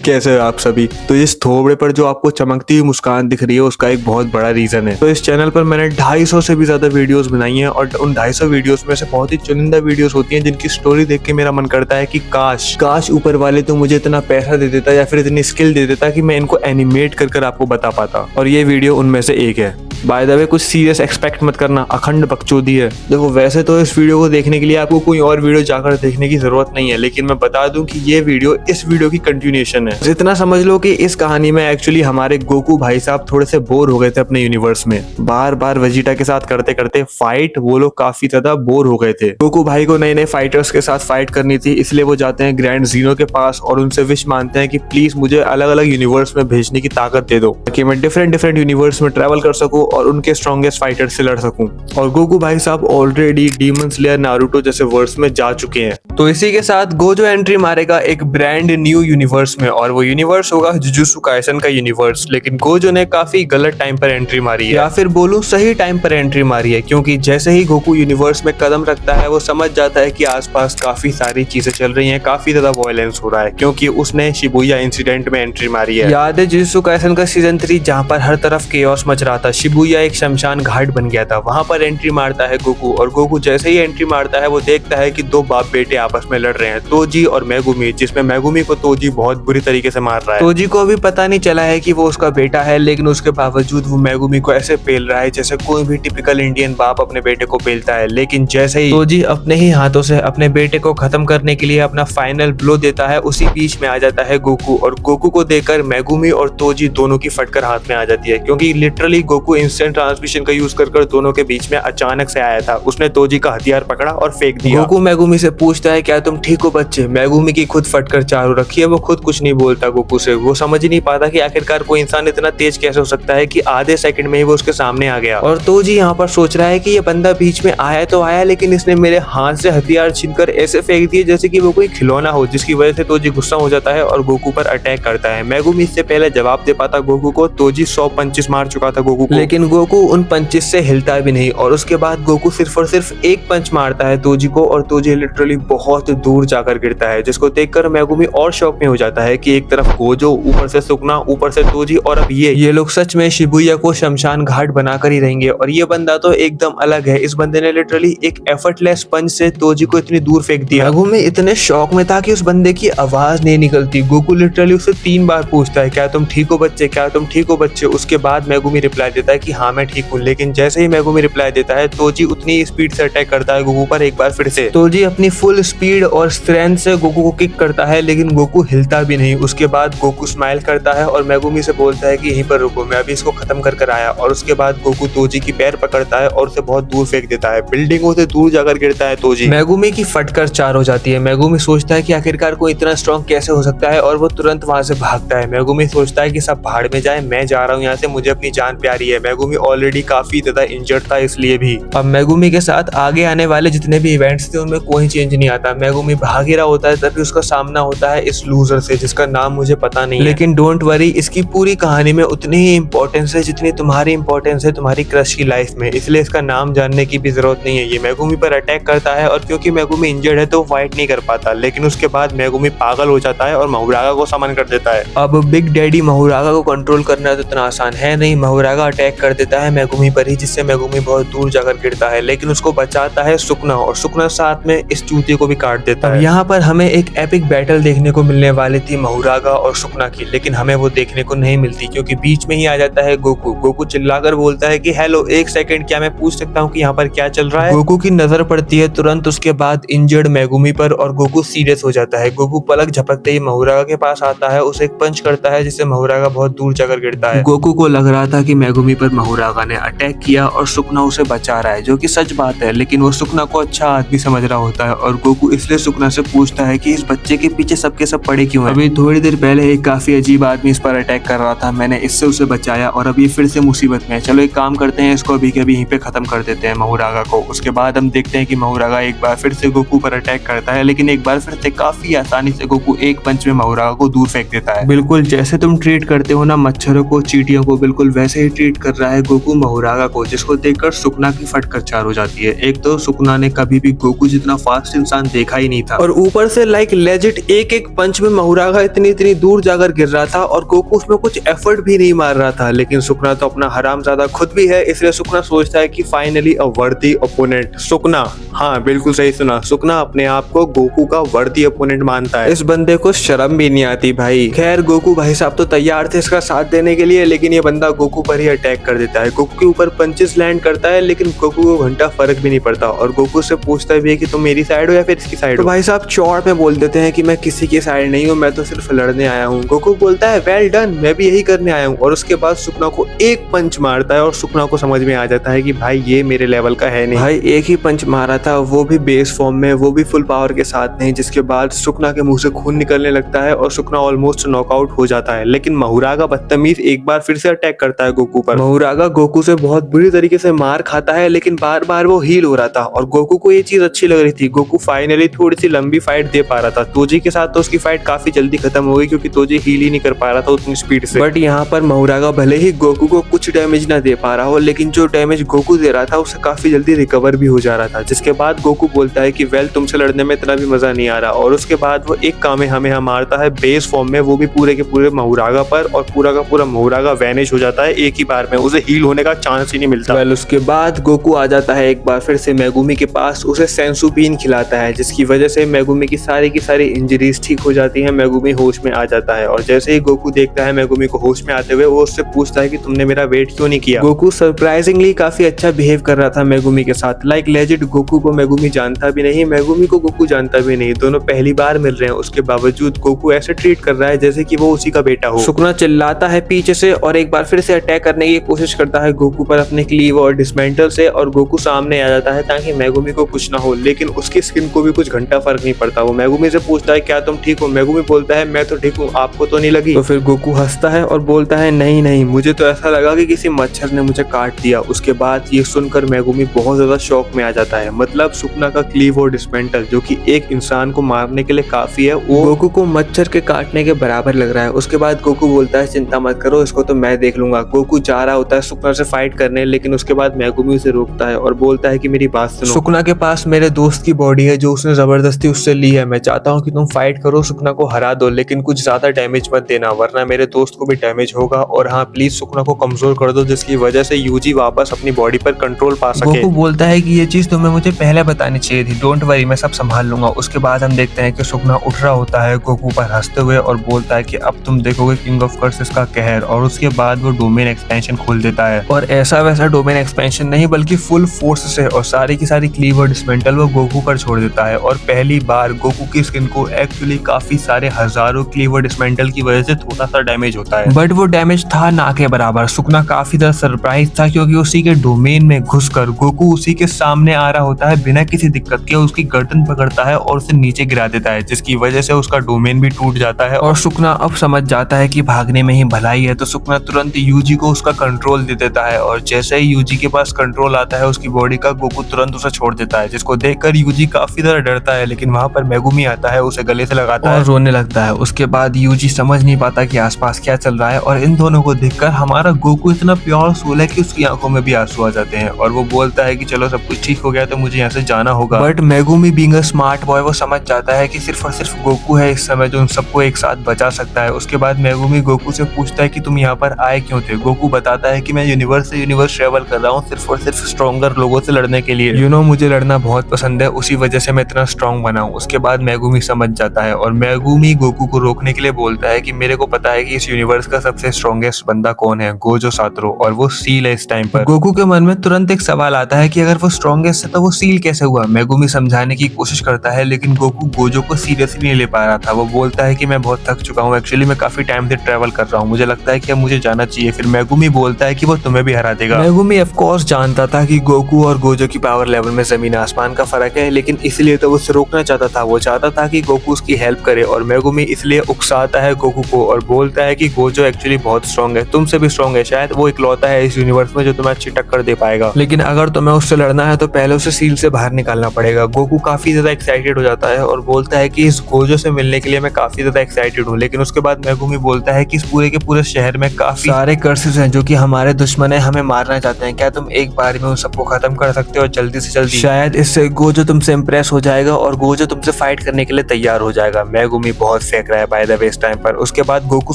कैसे हो आप सभी। तो इस थोबड़े पर जो आपको चमकती हुई मुस्कान दिख रही है उसका एक बहुत बड़ा रीजन है। तो इस चैनल पर मैंने 250 से भी ज्यादा वीडियोस बनाई हैं और उन 250 वीडियोस में से बहुत ही चुनिंदा वीडियोस होती हैं जिनकी स्टोरी देख के मेरा मन करता है कि काश ऊपर वाले तो मुझे इतना पैसा दे देता या फिर इतनी स्किल दे देता कि मैं इनको एनिमेट कर आपको बता पाता। और ये वीडियो उनमें से एक है। बाय द वे कुछ सीरियस एक्सपेक्ट मत करना, अखंड बकचोदी है। देखो वैसे तो इस वीडियो को देखने के लिए आपको कोई और वीडियो जाकर देखने की जरूरत नहीं है, लेकिन मैं बता दूं कि ये वीडियो इस वीडियो की कंटिन्यूएशन है। इतना समझ लो कि इस कहानी में एक्चुअली हमारे गोकू भाई साहब थोड़े से बोर हो गए थे अपने यूनिवर्स में। बार बार वेजिटा के साथ करते करते फाइट वो लोग काफी ज्यादा बोर हो गए थे। गोकू भाई को नए नए फाइटर्स के साथ फाइट करनी थी, इसलिए वो जाते हैं ग्रैंड जीनो के पास और उनसे विश मानते हैं कि प्लीज मुझे अलग अलग यूनिवर्स में भेजने की ताकत दे दो ताकि मैं डिफरेंट यूनिवर्स में ट्रेवल कर सकूं और उनके स्ट्रॉन्गेस्ट फाइटर से लड़ सकूं। और गोकू भाई साहब ऑलरेडी डीमन स्लेयर नारुतो जैसे वर्ड्स में जा चुके हैं। तो इसी के साथ गोजो एंट्री मारेगा एक ब्रांड न्यू यूनिवर्स में और वो यूनिवर्स होगा जुजुत्सु काइसन का यूनिवर्स। लेकिन गोजो ने काफी गलत टाइम पर एंट्री मारी है, या फिर बोलूं सही टाइम पर एंट्री मारी है, क्योंकि जैसे ही गोकू यूनिवर्स में कदम रखता है वो समझ जाता है कि आसपास काफी सारी चीजें चल रही हैं, काफी ज्यादा वायलेंस हो रहा है, क्योंकि उसने शिबुया इंसिडेंट में एंट्री मारी है। याद है जुजुत्सु काइसन का सीजन 3 जहां पर हर तरफ केओस मच रहा था, शिबुया एक शमशान घाट बन गया था, वहां पर एंट्री मारता है गोकू। और गोकू जैसे ही एंट्री मारता है वो देखता है कि दो बाप बेटे आपस में लड़ रहे हैं, तोजी और मेगुमी, जिसमें मेगुमी को तोजी बहुत बुरी तरीके से मार रहा है। तोजी को अभी पता नहीं चला है कि वो उसका बेटा है, लेकिन उसके बावजूद वो मेगुमी को ऐसे पेल रहा है जैसे कोई भी टिपिकल इंडियन बाप अपने बेटे को पेलता है। लेकिन जैसे ही तोजी अपने ही हाथों से अपने बेटे को खत्म करने के लिए अपना फाइनल ब्लो देता है, उसी बीच में आ जाता है गोकू। और गोकू को देखकर मेगुमी और तोजी दोनों की फटकर हाथ में आ जाती है, क्योंकि लिटरली गोकू इंस्टेंट ट्रांसमिशन का यूज कर दोनों के बीच में अचानक से आया था। उसने तोजी का हथियार पकड़ा और फेंक दिया। गोकू मेगुमी से पूछता है क्या तुम ठीक हो बच्चे। मेगुमी की खुद फटकर चारों रखी है, वो खुद कुछ नहीं बोलता गोकू से। वो समझ ही नहीं पाता कि आखिरकार कोई इंसान इतना तेज कैसे हो सकता है कि आधे सेकंड में ही वो उसके सामने आ गया। और तोजी यहाँ पर सोच रहा है कि ये बंदा बीच में आया तो आया, लेकिन इसने मेरे हाथ से हथियार छीनकर ऐसे फेंक दिए जैसे कि वो कोई खिलौना हो, जिसकी वजह से तोजी गुस्सा हो जाता है और गोकू पर अटैक करता है। मेगुमी इससे पहले जवाब दे पाता गोकू को, तोजी 100 पंचेस मार चुका था गोकू को, लेकिन गोकू उन पंचेस से हिलता भी नहीं। और उसके बाद गोकू सिर्फ और सिर्फ एक पंच मारता है तोजी को और तोजी लिटरली बहुत दूर जाकर गिरता है, जिसको देखकर मेगुमी और शॉक में हो जाता है कि एक तरफ गोजो, ऊपर से सुकना, ऊपर से तोजी, और अब ये लोग सच में शिबुया को शमशान घाट बनाकर ही रहेंगे। और ये बंदा तो एकदम अलग है। इस बंदे ने लिटरली एक एफर्टलेस पंच से तोजी को इतनी दूर फेंक दिया। मेगुमी इतने शॉक में था कि उस बंदे की आवाज नहीं निकलती। गोकू लिटरली उससे 3 बार पूछता है क्या तुम ठीक हो बच्चे, क्या तुम ठीक हो बच्चे। उसके बाद मेगुमी रिप्लाई देता है कि हाँ मैं ठीक हूँ। लेकिन जैसे ही मेगुमी रिप्लाई देता है तोजी उतनी स्पीड से अटैक करता है गोकू पर एक बार फिर से। तोजी अपनी फुल स्पीड और स्ट्रेंथ से गोकू को किक करता है, लेकिन गोकू हिलता भी नहीं। उसके बाद गोकू स्माइल करता है और मेगुमी से बोलता है कि यहीं पर रुको, मैं अभी इसको खत्म कर आया। और उसके बाद गोकू तोजी की पैर पकड़ता है और उसे बहुत दूर फेंक देता है। बिल्डिंगों से दूर जाकर गिरता है तोजी। मेगुमी की फटकर 4 हो जाती है। मेगुमी सोचता है कि आखिरकार कोई इतना स्ट्रॉन्ग कैसे हो सकता है और वो तुरंत वहां से भागता है। मेगुमी सोचता है कि सब भाड़ में जाए, मैं जा रहा हूँ यहाँ से, मुझे अपनी जान प्यारी है। मेगुमी ऑलरेडी काफी ज्यादा इंजर्ड था, इसलिए भी अब मेगुमी के साथ आगे आने वाले जितने भी इवेंट्स थे उनमें कोई चेंज नहीं आता। मेगुमी भाग ही रहा होता है, तभी उसका सामना होता है इस लूजर से जिसका नाम मुझे पता नहीं है। लेकिन डोंट वरी, इसकी पूरी कहानी में उतनी ही इंपॉर्टेंस है जितनी तुम्हारी इंपॉर्टेंस है तुम्हारी क्रश की लाइफ में, इसलिए इसका नाम जानने की भी जरूरत नहीं है। ये मेगुमी पर अटैक करता है और क्योंकि मेगुमी इंजर्ड है तो फाइट नहीं कर पाता, लेकिन उसके बाद मेगुमी पागल हो जाता है और महुरागा को समन कर देता है। अब बिग डैडी महुरागा को कंट्रोल करना तो इतना आसान है नहीं। महुरागा अटैक कर देता है मेगुमी पर ही, जिससे मेगुमी बहुत दूर जाकर गिरता है, लेकिन उसको बचाता है सुकना और सुकना साथ में इस चूते को भी काट देता है। यहाँ पर हमें एक एपिक बैटल देखने को मिलने वाली थी महुरागा और सुकना की, लेकिन हमें वो देखने को नहीं मिलती क्योंकि बीच में ही आ जाता है गोकू। गोकू चिल्लाकर बोलता है कि हेलो, एक सेकंड, क्या मैं पूछ सकता हूँ कि यहाँ पर क्या चल रहा है। गोकू की नजर पड़ती है तुरंत उसके बाद इंजर्ड मेगुमी पर और गोकू सीरियस हो जाता है। गोकू पलक झपकते ही महुरागा के पास आता है, उसे एक पंच करता है जिससे महुरागा बहुत दूर जाकर गिरता है। गोकू को लग रहा था कि मेगुमी पर महुरागा ने अटैक किया और सुकना उसे बचा रहा है, जो कि सच बात है, लेकिन वो सुकना को अच्छा आदमी समझ रहा होता है। और गोकू इसलिए सुकना से पूछता है कि इस बच्चे के पीछे सबके सब पड़े क्यों हैं? अभी थोड़ी देर पहले एक काफी अजीब आदमी इस पर अटैक कर रहा था, मैंने इससे उसे बचाया और अब ये फिर से मुसीबत में है। चलो एक काम करते हैं, इसको अभी के अभी यहीं पे खत्म कर देते हैं महुरागा को। उसके बाद हम देखते हैं कि महुरागा एक बार फिर से गोकू पर अटैक करता है, लेकिन एक बार फिर से काफी आसानी से गोकू एक पंच में महुरागा को दूर फेंक देता है। बिल्कुल जैसे तुम ट्रीट करते हो ना मच्छरों को, चींटियों को, बिल्कुल वैसे ही ट्रीट कर रहा रहा है गोकू महुरागा को, जिसको देखकर सुकना की फटकर चार हो जाती है। एक तो सुकना ने कभी भी गोकू जितना फास्ट इंसान देखा ही नहीं था और ऊपर से लाइक लेजिट एक एक पंच में महुरागा इतनी इतनी दूर जाकर गिर रहा था और गोकू उसमें कुछ एफर्ट भी नहीं मार रहा था। लेकिन सुकना तो अपना हरामजादा खुद भी है, इसलिए सुकना सोचता है कि फाइनली अ वर्दी ओपोनेंट। सुकना, हाँ बिल्कुल सही सुना, सुकना अपने आप को गोकू का वर्दी ओपोनेंट मानता है। इस बंदे को शर्म भी नहीं आती भाई। खैर गोकू भाई साहब तो तैयार थे इसका साथ देने के लिए, लेकिन ये बंदा गोकू पर ही अटैक कर देता है। गोकू के ऊपर पंचेस लैंड करता है, लेकिन गोकू को घंटा फर्क भी नहीं पड़ता और गोकू से पूछता भी है कि तुम मेरी साइड हो या फिर इसकी साइड हो। तो भाई साहब चौड़ में बोल देते हैं कि मैं किसी की साइड नहीं हूँ, मैं तो सिर्फ लड़ने आया हूँ। गोकू बोलता है वेल डन, मैं भी यही करने आया हूँ। और उसके बाद सुकना को एक पंच मारता है और सुकना को समझ में आ जाता है कि भाई ये मेरे लेवल का है नहीं। भाई एक ही पंच मारा था, वो भी बेस फॉर्म में, वो भी फुल पावर के साथ नहीं, जिसके बाद सुकना के मुंह से खून निकलने लगता है और सुकना ऑलमोस्ट नॉकआउट हो जाता है। लेकिन महुरागा बदतमीज एक बार फिर से अटैक करता है गोकू पर। महुरागा गोकू से बहुत बुरी तरीके से मार खाता है, लेकिन बार बार वो हील हो रहा था और गोकू को ये चीज अच्छी लग रही थी। गोकू फाइनली थोड़ी सी लंबी फाइट दे पा रहा था। तोजी के साथ तो उसकी फाइट काफी जल्दी खत्म हो गई क्योंकि तोजी हील ही नहीं कर पा रहा था उतनी स्पीड से। बट यहाँ पर महुरागा भले ही गोकू को कुछ डैमेज ना दे पा रहा हो, लेकिन जो डैमेज गोकू दे रहा था उससे काफी जल्दी रिकवर भी हो जा रहा था। जिसके बाद गोकू बोलता है कि वेल तुमसे लड़ने में इतना भी मजा नहीं आ रहा और उसके बाद वो एक कामेहामेहा मारता है बेस फॉर्म में, वो भी पूरे के पूरे महुरागा पर, और पूरा का पूरा महुरागा वैनिश हो जाता है एक ही बार में, उसे हील होने का चांस ही नहीं मिलता। वेल उसके बाद गोकू आ जाता है एक बार फिर से मेगुमी के पास, उसे सेंसु बीन खिलाता है, जिसकी वजह से मेगुमी की सारी इंजरीज ठीक हो जाती है। मेगुमी होश में आ जाता है और जैसे ही गोकू देखता है मेगुमी को होश में आते हुए, वो उससे पूछता है कि तुमने मेरा वेट क्यों नहीं किया। गोकू सरप्राइजिंगली काफी अच्छा बिहेव कर रहा था मेगुमी के साथ। लाइक लेजिट गोकू को मेगुमी जानता भी नहीं, मेगुमी को गोकू जानता भी नहीं, दोनों पहली बार मिल रहे हैं। उसके बावजूद गोकू ऐसे ट्रीट कर रहा है जैसे कि वो उसी का बेटा हो। सुकना चिल्लाता है पीछे से और एक बार फिर से अटैक करने की कोशिश करता है गोकू पर अपने क्लीव और डिसमेंटल से, और गोकू सामने आ जाता है ताकि मेगुमी को कुछ ना हो, लेकिन उसकी स्किन को भी कुछ घंटा फर्क नहीं पड़ता। वो मेगुमी से पूछता है क्या तुम ठीक हो। मेगुमी बोलता है मैं तो ठीक हूँ, आपको तो नहीं लगी। तो फिर गोकू हंसता है और बोलता है नहीं नहीं, मुझे तो ऐसा लगा कि किसी मच्छर ने मुझे काट दिया। उसके बाद ये सुनकर मेगुमी बहुत ज्यादा शॉक में आ जाता है। मतलब सुकना का क्लीव और डिसमेंटल जो कि एक इंसान को मारने के लिए काफी है, वो गोकू को मच्छर के काटने के बराबर लग रहा है। उसके बाद गोकू बोलता है चिंता मत करो, इसको तो मैं देख लूंगा। गोकू जा रहा होता है सुकना से फाइट करने, लेकिन उसके बाद मेगुमी उसे रोकता है और बोलता है कि मेरी बात सुनो, सुकना के पास मेरे दोस्त की बॉडी है जो उसने जबरदस्ती उससे ली है। मैं चाहता हूँ कि तुम फाइट करो, सुकना को हरा दो, लेकिन कुछ ज्यादा डैमेज मत देना वरना मेरे दोस्त को भी डैमेज होगा। और हाँ प्लीज सुकना को कमजोर कर दो जिसकी वजह से यूजी वापस अपनी बॉडी पर कंट्रोल पा सके। गोकू बोलता है कि ये चीज तुम्हें मुझे पहले बतानी चाहिए थी, डोंट वरी मैं सब संभाल लूंगा। उसके बाद हम देखते हैं कि सुकना उठ रहा होता है गोकू पर हंसते हुए और बोलता है कि अब तुम देखोगे किंग ऑफ कर्सेस का कहर। और उसके बाद वो डोमेन एक्सपेंशन खोल देता है, और ऐसा वैसा डोमेन एक्सपेंशन नहीं बल्कि फुल फोर्स से, और सारी की सारी क्लीव और डिसमेंटल वो गोकू पर छोड़ देता है। और पहली बार गोकू की स्किन को एक्चुअली काफी सारे हजारों क्लीव और डिसमेंटल की वजह से थोड़ा सा डैमेज होता है, बट वो डैमेज था ना के बराबर। सुकना काफी ज्यादा सरप्राइज था क्योंकि उसी के डोमेन में घुसकर गोकू उसी के सामने आ रहा होता है बिना किसी दिक्कत के, उसकी गर्दन पकड़ता है और उसे नीचे गिरा देता है, जिसकी वजह से उसका डोमेन भी टूट जाता है। और सुकना अब समझ जाता है कि भागने में ही भलाई है, तो सुकना तुरंत यूजी को उसका कंट्रोल दे देता है। और जैसे ही यूजी के पास कंट्रोल आता है उसकी बॉडी का, गोकू तुरंत उसे छोड़ देता है, जिसको देखकर यूजी काफी ज्यादा डरता है। लेकिन वहां पर मेगुमी आता है, उसे गले से लगाता है और रोने लगता है। उसके बाद यूजी समझ नहीं पाता कि आसपास क्या चल रहा है, और इन दोनों को देखकर हमारा गोकू इतना प्योर सोल है कि उसकी आंखों में भी आंसू आ जाते हैं। और वो बोलता है कि चलो सब कुछ ठीक हो गया तो मुझे यहाँ से जाना होगा। But Megumi being a smart boy वो समझ जाता है कि सिर्फ और सिर्फ गोकू है इस समय जो उन सबको एक साथ बचा सकता है। उसके बाद मेगुमी गोकू से पूछता है कि तुम यहाँ पर आए क्यों थे। गोकू बताता है कि मैं यूनिवर्स से यूनिवर्स ट्रेवल कर रहा हूँ सिर्फ और सिर्फ स्ट्रॉन्गर लोगों से लड़ने के लिए। यू नो मुझे लड़ना बहुत पसंद है, उसी वजह से मैं इतना स्ट्रॉन्ग बना हूँ। उसके बाद मेगुमी समझ जाता है और मेगुमी गोकू को रोकने के लिए बोलता है कि मेरे को पता है कि इस यूनिवर्स का सबसे स्ट्रॉन्गेस्ट बंदा कौन है, गोजो सातरो, और वो सील है इस टाइम पर। गोकू के मन में तुरंत एक सवाल आता है कि अगर वो स्ट्रॉन्गेस्ट है तो वो सील कैसे हुआ। मेगुमी समझाने की कोशिश करता है लेकिन गोकू गोजो को सीरियसली नहीं ले पा रहा था। वो बोलता है कि मैं बहुत थक चुका हूँ, एक्चुअली मैं काफी टाइम से ट्रेवल कर रहा हूँ, मुझे लगता है कि अब मुझे जाना चाहिए। फिर मेगुमी बोलता है कि वो तुम्हें भी हरा देगा। मेगुमी ऑफ कोर्स जानता था कि गोकू और गोजो की पावर लेवल में जमीन आसमान का फर्क है, लेकिन इसलिए तो वो उसे रोकना चाहता था। वो चाहता था कि गोकू उसकी हेल्प करे, और मेगुमी इसलिए उकसाता है गोकू को और बोलता है कि गोजो एक्चुअली बहुत स्ट्रॉन्ग है, तुमसे भी स्ट्रॉन्ग है, शायद वो इकलौता है इस यूनिवर्स में जो तुम्हें अच्छी टक्कर दे पाएगा, लेकिन अगर तुम्हें उससे लड़ना है तो पहले उसे सील से बाहर निकालना पड़ेगा। गोकू काफी ज्यादा एक्साइटेड हो जाता है और बोलता है कि इस गोजो से मिलने के लिए मैं काफी ज्यादा एक्साइटेड हूँ। लेकिन उसके बाद मेगुमी बोलता है कि इस पूरे के पूरे शहर में काफी सारे कर्सेस हैं जो कि हमारे दुश्मन है, हमें मारना चाहते हैं, क्या तुम एक बार में उन सबको खत्म कर सकते हो जल्दी से जल्दी? शायद इससे गोजो तुमसे इम्प्रेस हो जाएगा और गोजो तुमसे फाइट करने के लिए तैयार हो जाएगा। मेगुमी बहुत फेंक रहा है बाय द वे इस टाइम पर। उसके बाद गोकू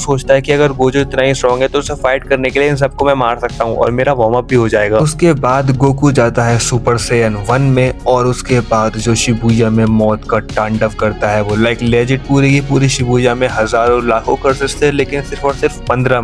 सोचता है कि अगर गोजो इतना ही स्ट्रॉन्ग है तो उसे फाइट करने के लिए इन सबको मैं मार सकता हूँ और मेरा वार्म अप भी हो जाएगा। उसके बाद गोकू जाता है सुपर सैयन 1 में और उसके बाद जो शिबुया में मौत का तांडव करता है वो लाइक लेजिट पूरी की पूरी शिबुया में हजारों लाखों कर्सेस थे, लेकिन सिर्फ और सिर्फ 15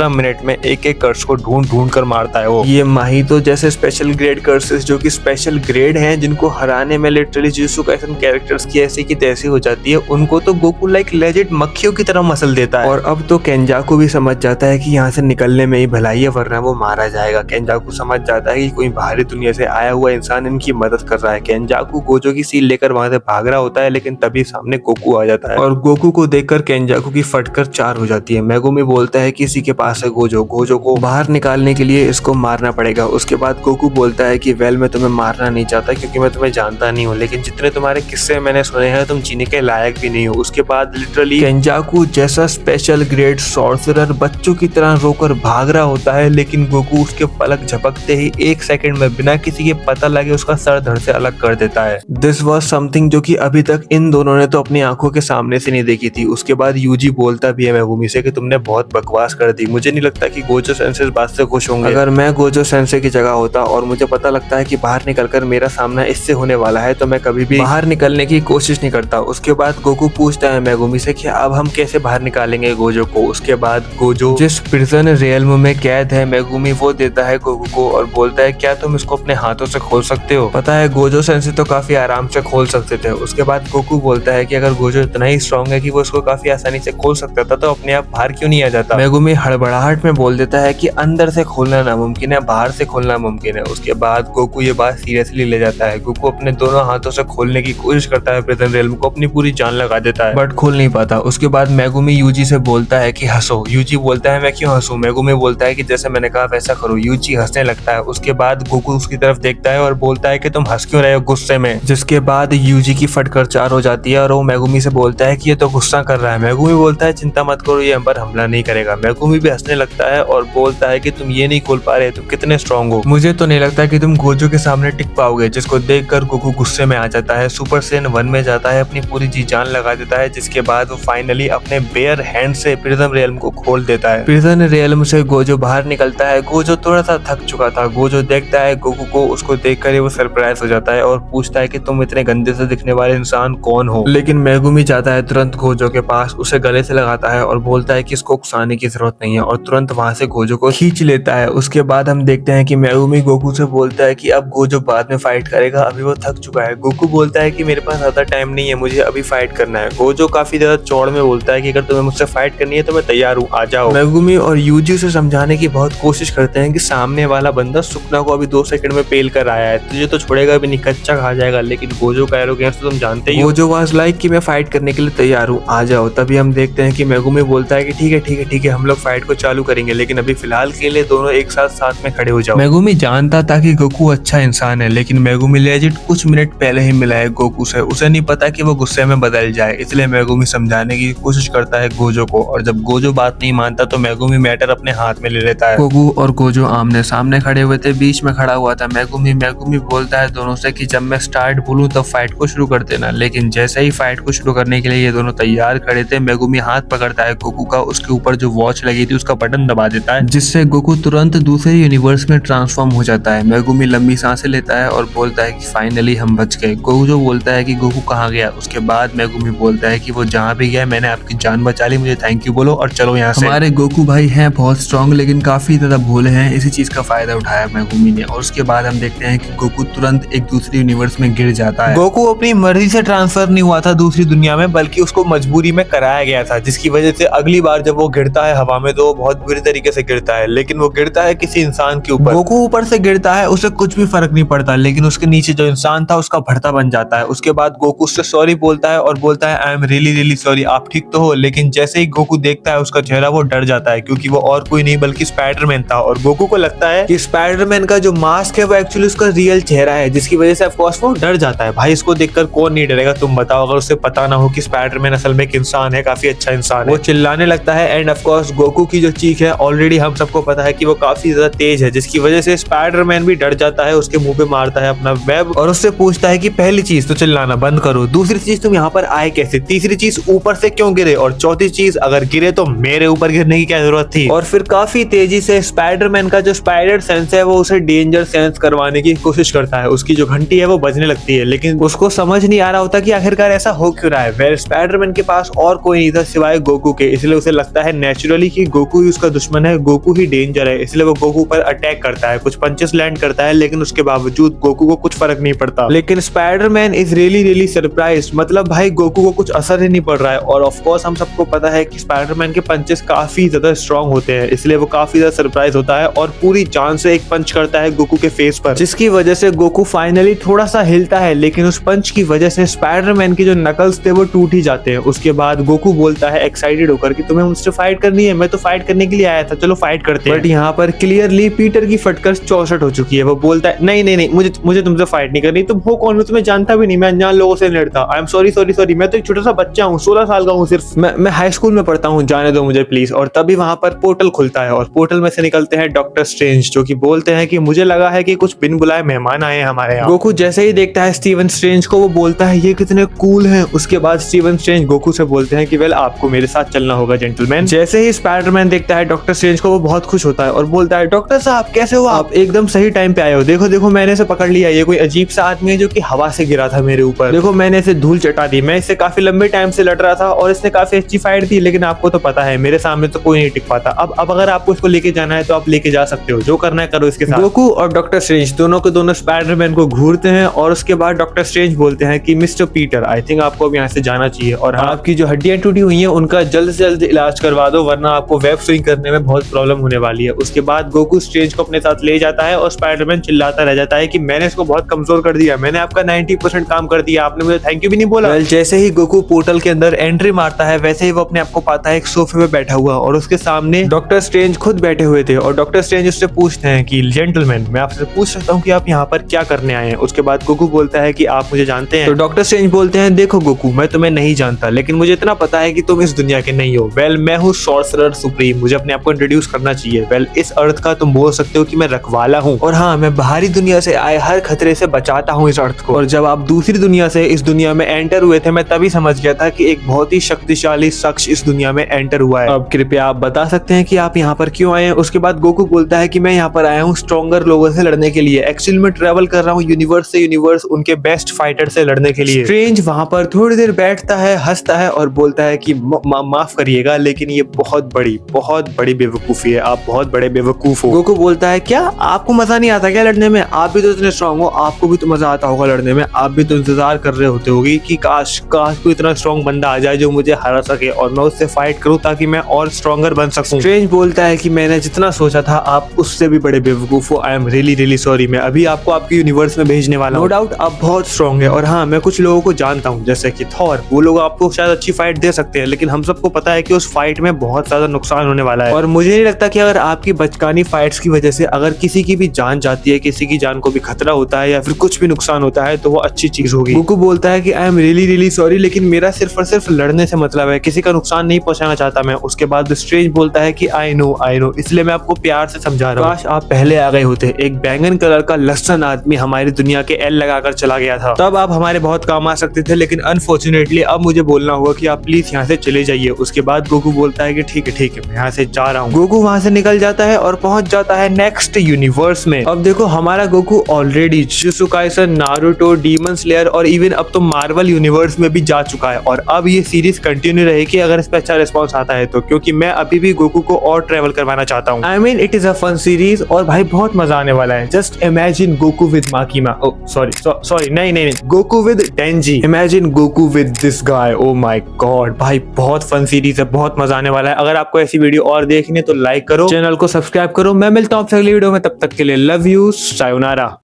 मिनट में एक एक कर्स को ढूंढ कर मारता है वो। ये माहितो जैसे स्पेशल ग्रेड कर्सेस जो कि स्पेशल ग्रेड हैं, जिनको हराने में लिटरली जुजुत्सु काइसेन कैरेक्टर्स की ऐसी की तैसी हो जाती है, उनको तो गोकू लाइक लेजिट मक्खियों की तरह मसल देता है। और अब तो केंजाकू भी समझ जाता है कि यहाँ से निकलने में ही भलाई है वरना वो मारा जाएगा। केंजाकू समझ जाता है कि कोई बाहरी दुनिया से आया हुआ इंसान इनकी मदद कर रहा है। केंजाकू गोजो की सील लेकर वहां से भाग रहा होता है, लेकिन तभी सामने गोकू आ जाता है और गोकू को देखकर केंजाकू की फटकर 4 हो जाती है। मेगुमी बोलता है किसी के पास है गोजो को बाहर निकालने के लिए इसको मारना पड़ेगा। उसके बाद गोकू बोलता है कि वेल मैं तुम्हें मारना नहीं चाहता क्योंकि मैं तुम्हें जानता नहीं हूँ, लेकिन जितने तुम्हारे किस्से मैंने सुने हैं तुम जीने के लायक भी नहीं हो। उसके बाद लिटरली केंजाकू जैसा स्पेशल ग्रेड सॉर्सरर बच्चों की तरह रोकर भाग रहा होता है, लेकिन गोकू उसके पलक झपकते ही 1 सेकंड में बिना किसी के पता लगे उसका सर धड़ से अलग कर देता है। दिस वॉज समथिंग जो कि अभी तक इन दोनों ने तो अपनी आंखों के सामने से नहीं देखी थी। उसके बाद यूजी बोलता भी है मेगुमी से कि तुमने बहुत बकवास कर दी, मुझे नहीं लगता कि गोजो सेंसे इस बात से खुश होंगे। अगर मैं गोजो सेंसे की जगह होता और मुझे पता लगता है कि बाहर निकलकर मेरा सामना इससे होने वाला है तो मैं कभी भी बाहर निकलने की कोशिश नहीं करता। उसके बाद गोकू पूछता है मेगुमी से कि अब हम कैसे बाहर निकालेंगे गोजो को। उसके बाद गोजो जिस प्रिजन रियल्म में कैद है मेगुमी वो देता है गोकू को और बोलता है क्या तुम इसको अपने हाथों से खोल सकते हो? पता है गोजो सेंसे तो काफी आराम से खोल सकते थे। उसके बाद गोकू बोलता है कि अगर गोजो इतना ही स्ट्रॉन्ग है कि वो उसको काफी आसानी से खोल सकता था तो अपने आप बाहर क्यों नहीं आ जाता? मेगुमी हड़बड़ाहट में बोल देता है कि अंदर से खोलना नामुमकिन है, बाहर से खोलना मुमकिन है। उसके बाद गोकू ये बात सीरियसली ले जाता है। गोकू अपने दोनों हाथों से खोलने की कोशिश करता है प्रिजन रियल्म को, अपनी पूरी जान लगा देता है बट खोल नहीं पाता। उसके बाद मेगुमी यूजी से बोलता है कि हंसो। यूजी बोलता है मैं क्यों हंसूं? मेगुमी बोलता है कि जैसे मैंने कहा वैसा करो। यूजी हंसने लगता है। उसके बाद गोकू उसकी तरफ देखता है और बोलता है कि तुम हंस क्यों रहे हो गुस्से में? जिसके बाद यूजी की फटकर 4 हो जाती है और वो मेगुमी से बोलता है कि ये तो गुस्सा कर रहा है। मेगुमी बोलता है चिंता मत करो ये हम पर हमला नहीं करेगा। मेगुमी भी हंसने लगता है और बोलता है कि तुम ये नहीं खोल पा रहे, तुम कितने स्ट्रॉन्ग हो, मुझे तो नहीं लगता कि तुम गोजो के सामने टिक पाओगे। जिसको देखकर गोकू गुस्से में आ जाता है, सुपर सैयन 1 में जाता है, अपनी पूरी जी जान लगा देता है। जिसके बाद वो फाइनली अपने बेयर हैंड से प्रिजन रियल्म को खोल देता है। प्रिजन रियल्म से गोजो बाहर निकलता है। गोजो थोड़ा सा थक चुका था। गोजो देखता है गोकू को, उसको देखकर वो सरप्राइज हो जाता है और पूछता है कि तुम इतने गंदे से दिखने वाले इंसान कौन हो? लेकिन मेगुमी जाता है तुरंत गोजो के पास, उसे गले से लगाता है और बोलता है कि इसको उकसाने की जरूरत नहीं है और तुरंत वहां से गोजो को खींच लेता है। उसके बाद हम देखते हैं कि मेगुमी गोकू से बोलता है कि अब गोजो बाद में फाइट करेगा, अभी वो थक चुका है। गोकू बोलता है कि मेरे पास ज्यादा टाइम नहीं है, मुझे अभी फाइट करना है। गोजो काफी ज्यादा चौड़ में बोलता है कि अगर तुम्हें मुझसे फाइट करनी है तो मैं तैयार हूँ, आ जाओ। मेगुमी और यूजी उसे समझाने की बहुत कोशिश करते हैं कि सामने वाला बंदा सुकना को अभी 2 सेकंड में पेल कर आया है, तुझे तो छोड़ेगा भी नहीं, कच्चा खा जाएगा। लेकिन गोजो का एरोगेंस तो तुम जानते ही हो। गोजो वाज लाइक कि मैं फाइट करने के लिए तैयार हूँ, आ जाओ। तभी हम देखते हैं कि मेगुमी बोलता है कि ठीक है हम लोग फाइट को चालू करेंगे, लेकिन अभी फिलहाल के लिए दोनों एक साथ में खड़े हो जाओ। मेगुमी जानता था कि गोकू अच्छा इंसान है, लेकिन मेगुमी लेजिट कुछ मिनट पहले ही मिला है गोकू से, उसे नहीं पता कि वो गुस्से में बदल जाए। इसलिए मेगुमी समझाने की कोशिश करता है गोजो को और जब गोजो बात नहीं मानता तो मेगुमी मैटर अपने हाथ में ले लेता है। गोकू और गोजो आमने सामने खड़े हुए थे, बीच में खड़ा हुआ था मेगुमी। मेगुमी बोलता है दोनों से कि जब मैं स्टार्ट बोलूं तब फाइट को शुरू कर देना। लेकिन जैसे ही फाइट को शुरू करने के लिए ये दोनों तैयार खड़े थे, मेगुमी हाथ पकड़ता है गोकू का, उसके ऊपर जो वॉच लगी थी उसका बटन दबा देता है, जिससे गोकू तुरंत दूसरे यूनिवर्स में ट्रांसफॉर्म हो जाता है। मेगुमी लंबी सांसें लेता है और बोलता है कि फाइनली हम बच गए। गोजो बोलता है कि गोकू कहाँ गया? उसके बाद मेगुमी बोलता है कि वो जहाँ भी गया मैंने आपकी जान बचा ली, मुझे थैंक यू बोलो और चलो यहाँ से। हमारे गोकू भाई हैं बहुत स्ट्रॉन्ग, लेकिन काफी ज्यादा भोले हैं, इसी चीज का फायदा उठाया मेगुमी ने। और उसके बाद हम देखते हैं कि गोकू तुरंत एक दूसरे यूनिवर्स में गिर जाता है। गोकू अपनी मर्जी से ट्रांसफर नहीं हुआ था दूसरी दुनिया में, बल्कि उसको मजबूरी में कराया गया था, जिसकी वजह से अगली बार जब वो गिरता है हवा में तो वो बहुत बुरी तरीके से गिरता है। लेकिन वो गिरता है किसी इंसान के ऊपर। गोकू ऊपर से गिरता है, उसे कुछ भी फर्क नहीं पड़ता, लेकिन उसके नीचे जो इंसान था उसका भरता बन जाता है। उसके बाद गोकू उससे सॉरी बोलता है और बोलता है आई एम रियली सॉरी, आप ठीक तो हो? लेकिन जैसे ही गोकू देखता है उसका चेहरा वो डर जाता है, क्योंकि वो और कोई नहीं बल्कि स्पाइडरमैन था। और गोकू को लगता है कि स्पाइडरमैन का जो मास्क है वो एक्चुअली उसका रियल चेहरा है, जिसकी वजह से ऑफ कोर्स वो डर जाता है। भाई इसको देखकर कौन नहीं डरेगा, तुम बताओ, अगर उसे पता ना हो कि स्पाइडरमैन असल में एक इंसान है, काफी अच्छा इंसान है। वो चिल्लाने लगता है एंड ऑफ कोर्स गोकू की जो चीख है ऑलरेडी हम सबको पता है कि वो काफी ज्यादा तेज है, जिसकी वजह से स्पाइडरमैन भी डर जाता है, उसके मुंह पे मारता है अपना वेब और उससे पूछता है कि पहली चीज तो चिल्लाना बंद करो, दूसरी चीज तुम यहाँ पर आए कैसे, तीसरी चीज ऊपर से क्यों गिरे, और चौथी चीज अगर गिरे तो मेरे ऊपर गिरने की क्या जरूरत थी। और फिर काफी तेजी से स्पाइडरमैन का जो स्पाइडर सेंस है वो उसे डेंजर सेंस करवाने की कोशिश करता है। उसकी जो घंटी है वो बजने लगती है, लेकिन उसको समझ नहीं आ रहा होता कि आखिरकार ऐसा हो क्यों रहा है। वेल स्पाइडरमैन के पास और कोई नहीं था सिवाय गोकू के, इसलिए उसे लगता है नेचुरली कि गोकू ही उसका दुश्मन है, गोकू ही डेंजर है, इसलिए वो गोकू पर अटैक करता है, कुछ पंचेस लैंड करता है, लेकिन उसके बावजूद गोकू को कुछ फर्क नहीं पड़ता। लेकिन स्पाइडरमैन इज रियली सरप्राइज्ड, मतलब भाई गोकू को कुछ असर ही नहीं पड़ रहा है। और ऑफ कोर्स हम सबको पता है कि स्पाइडरमैन के पंचेस काफी ज्यादा स्ट्रॉन्ग होते हैं, इसलिए वो काफी ज्यादा सरप्राइज होता है और पूरी जान से एक पंच करता है गोकू के फेस पर, जिसकी वजह से गोकू फाइनली थोड़ा सा हिलता है, लेकिन उस पंच की वजह से स्पाइडरमैन के जो नकल्स थे वो टूट ही जाते हैं। उसके बाद गोकू बोलता है एक्साइटेड होकर कि तुम्हें मुझसे फाइट करनी है, मैं तो फाइट करने के लिए आया था, चलो फाइट करते हैं। बट यहाँ पर क्लियरली पीटर की फटकर 64 हो चुकी है। वो बोलता है नहीं मुझे तुमसे फाइट नहीं करनी, तुम हो कौन, मैं तुम्हें जानता भी नहीं, मैं अनजान लोगों से लड़ता, आई एम सॉरी, मैं तो एक छोटा सा बच्चा हूँ, 16 साल का हूँ सिर्फ, मैं हाई स्कूल में पढ़ता हूँ, जाने दो मुझे प्लीज। और तभी वहां पर पोर्टल खुलता है और पोर्टल में से निकलते हैं डॉक्टर स्ट्रेंज, जो कि बोलते हैं कि मुझे लगा है कि कुछ बिन बुलाए मेहमान आए हैं हमारे यहाँ। गोकू जैसे ही देखता है स्टीवन स्ट्रेंज को वो बोलता है ये कितने कूल हैं। उसके बाद स्टीवन स्ट्रेंज गोकू से बोलते हैं कि वेल आपको मेरे साथ चलना होगा जेंटलमैन। जैसे ही स्पाइडरमैन देखता है डॉक्टर स्ट्रेंज को वो बहुत खुश होता है और बोलता है डॉक्टर साहब कैसे हो आप एकदम सही टाइम पे आए हो, देखो मैंने इसे पकड़ लिया, ये कोई अजीब सा आदमी है जो कि हवा से गिरा था मेरे ऊपर, देखो मैंने इसे धूल चटा दी, मैं इससे काफी लंबे टाइम से लड़ रहा था और इसने काफी अच्छी फाइट थी, लेकिन आपको तो पता है मेरे सामने तो कोई नहीं टिक पाता। अब अगर आपको इसको लेके जाना है तो आप लेके जा सकते हो, जो करना है करो इसके साथ। गोकू और डॉक्टर स्ट्रेंज दोनों के दोनों स्पाइडरमैन को घूरते हैं और उसके बाद डॉक्टर स्ट्रेंज बोलते हैं कि मिस्टर पीटर आई थिंक आपको अब यहाँ से जाना चाहिए और आपकी जो हड्डियां टूटी हुई हैं उनका जल्द से जल्द इलाज करवा दो, वरना आपको वेब स्विंग करने में बहुत प्रॉब्लम होने वाली है। उसके बाद गोकू स्ट्रेंज को अपने साथ ले जाता है और स्पाइडरमैन चिल्लाता रह जाता है कि मैंने इसको बहुत कमजोर कर दिया, मैंने आपका 90% काम कर दिया, आपने मुझे थैंक यू भी नहीं बोला। जैसे ही गोकू पोर्टल के अंदर एंट्री मारता है वैसे ही वो अपने आप को पाता है एक सोफे पे बैठा हुआ और उसके सामने डॉक्टर स्ट्रेंज खुद बैठे हुए थे और डॉक्टर स्ट्रेंज उससे पूछते हैं कि जेंटलमैन मैं आपसे पूछ सकता हूँ कि आप यहाँ पर क्या करने आए हैं। उसके बाद गोकू बोलता है कि आप मुझे जानते हैं। तो डॉक्टर स्ट्रेंज बोलते हैं देखो गोकू मैं तुम्हें नहीं जानता, लेकिन मुझे इतना पता है कि तुम इस दुनिया के नहीं हो। वेल मैं हूँ सॉर्सरर सुप्रीम, मुझे अपने आप को इंट्रोड्यूस करना चाहिए। वेल इस अर्थ का तुम बोल सकते हो कि मैं रखवाला हूँ और हाँ मैं बाहरी दुनिया से आए हर खतरे से बचाता हूँ इस अर्थ को। और जब आप दूसरी दुनिया से इस दुनिया में एंटर हुए थे मैं तभी समझ गया था कि एक बहुत ही शक्तिशाली शख्स इस दुनिया में एंटर हुआ है। अब कृपया आप बता सकते हैं कि आप यहाँ पर क्यों आए हैं। उसके बाद गोकू बोलता है कि मैं यहाँ पर आया हूँ स्ट्रॉन्गर लोगों से लड़ने के लिए, एक्चुअली मैं ट्रेवल कर रहा हूँ यूनिवर्स से यूनिवर्स उनके बेस्ट फाइटर से लड़ने के लिए। स्ट्रेंज वहां पर थोड़ी देर बैठता है, हंसता है और बोलता है कि माफ करिएगा लेकिन ये बहुत बड़ी बेवकूफी है, आप बहुत बड़े बेवकूफ हो। गोकू बोलता है क्या आपको मजा नहीं आता क्या लड़ने में, आप भी तो इतने स्ट्रॉन्ग हो, आपको भी तो मजा आता होगा लड़ने में, आप भी तो इंतजार कर रहे होते होगी कि काश कोई इतना स्ट्रॉन्ग बंदा आ जाए जो मुझे हरा सके और मैं उससे फाइट करूं ताकि मैं और स्ट्रॉन्गर बन सकूं। स्ट्रेंज बोलता है कि मैंने जितना सोचा था आप उससे भी बड़े बेवकूफ हो, आई एम रियली सॉरी, मैं अभी आपको आपके यूनिवर्स में भेजने वाला हूं। नो डाउट आप बहुत स्ट्रॉन्ग है और हाँ मैं कुछ लोगों को जानता हूँ जैसे कि थॉर, वो लोग आपको शायद अच्छी फाइट दे सकते हैं, लेकिन हम सबको पता है कि उस फाइट में बहुत ज्यादा नुकसान होने वाला है और मुझे नहीं लगता कि अगर आपकी बचकानी फाइट्स की वजह से अगर किसी की भी जान जाती है, किसी की जान को भी खतरा होता है या फिर कुछ भी नुकसान होता है तो वो अच्छी चीज होगी। गोकू बोलता है कि आई एम रियली सॉरी लेकिन मेरा सिर्फ और सिर्फ लड़ने से मतलब है, किसी का नुकसान नहीं पहुंचाना चाहता मैं। उसके बाद स्ट्रेंज बोलता है कि आई नो इसलिए मैं आपको प्यार से समझा रहा हूँ, काश आप पहले आ गए होते, एक बैंगन कलर का लहसन आदमी हमारी दुनिया के एल लगाकर चला गया था, तब आप हमारे बहुत काम आ सकते थे, लेकिन अनफॉर्चुनेटली अब मुझे बोलना होगा कि आप प्लीज यहाँ से चले जाइए। उसके बाद गोकू बोलता है कि ठीक है मैं यहाँ से जा रहा हूँ। गोकू वहां से निकल जाता है और पहुंच जाता है नेक्स्ट यूनिवर्स में। अब देखो हमारा Goku already jujutsu Kaisen, Naruto, demon slayer और इवन अब तो मार्वल यूनिवर्स में भी जा चुका है और अब ये सीरीज कंटिन्यू रहेगी अगर इस पे अच्छा रिस्पॉन्स आता है तो, क्योंकि मैं अभी भी गोकू को और ट्रेवल करवाना चाहता हूँ। I mean it is a fun series और भाई बहुत मजा आने वाला है। Just imagine Goku with Makima, sorry नहीं Goku with Denji, imagine Goku with this guy, oh my god भाई बहुत फन सीरीज है, बहुत मजा आने वाला है। अगर आपको ऐसी वीडियो और देखनी है तो लाइक करो, चैनल को सब्सक्राइब करो। मैं मिलता हूँ आपसे अगली वीडियो में, तब तक के लिए लव यू, सायोनारा।